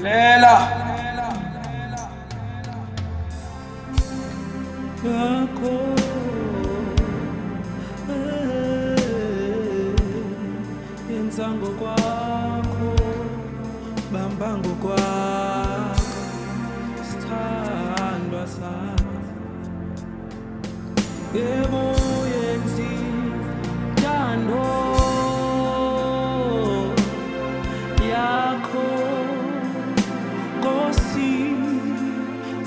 Lela yakho yenza ngokwakho, bamba ngokwakho, sithandwa sami. Yebo yenzi ntando yakho, Nkosi,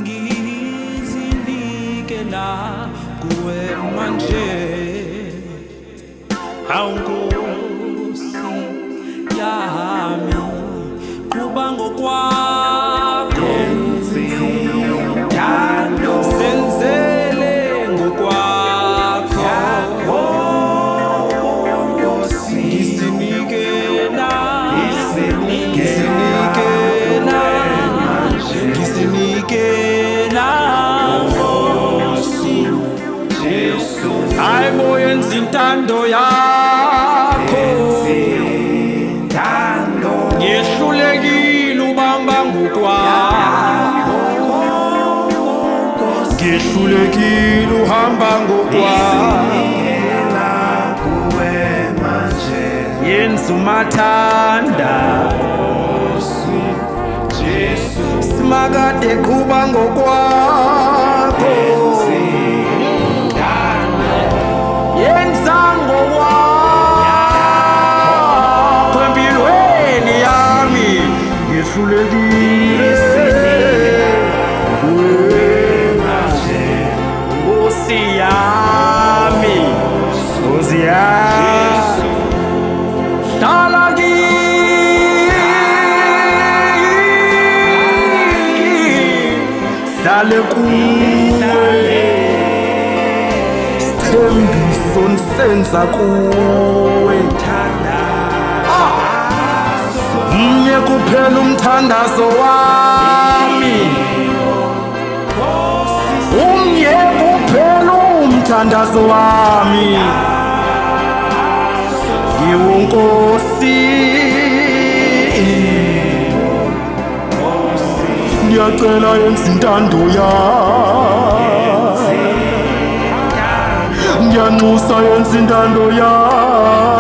ngizinikela kuwe manje. Hawu Nkosi yami, qhuba ngokwakho, senzele ngokwakho, ngisinikela hayibo yenza intando yakho, ngehlulekile ubamba ngokwakho, ngehlulekile uhamba ngokwakho, yenza umathanda simakade qhuba ngokwakho, yenza ngokwakho empilweni yami, ngehlulekile Nkosi yami, Nkosi yami, hlala hlale kuwe, sithembiso nisenza kuwe, mnye kuphela umthandazo wami, umnye kuphela umthandazo wami, yiwo Nkosi. Ngiyacela yenza intando yakho, ngiyanxusa yenza intando yakho,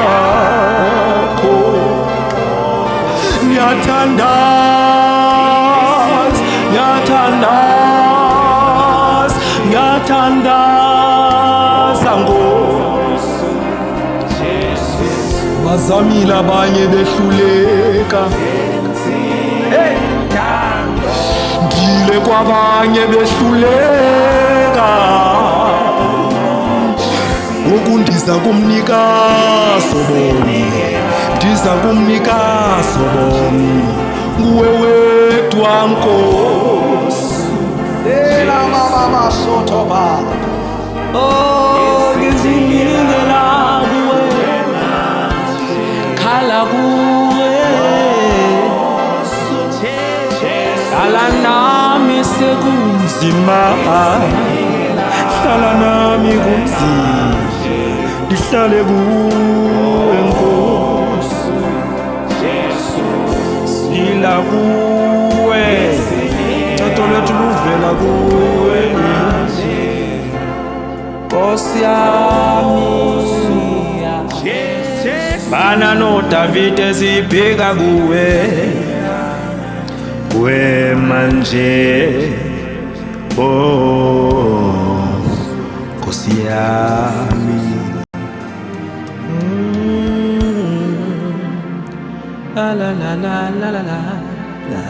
ngiyathandaza Nkosi. Bazamile abanye behluleka, ngile kwabanye behluleka, ngoku ndiza kumnika sobomi, ndiza kumnika sobomi, nguwe wedwa Nkosi. Lela mama masotoba Oh, ngizinikela kuwe, khala kuwe, hlala nami sekunzima, hlala nami kunzima, ndihlale kuwe Nkosi, silila kuwe, uncedo lwethu luvela kuwe, Nkosi yami. Bana noDavide sibheka kuwe, kuwe manje, oh Nkosi yami. La la la la la la la.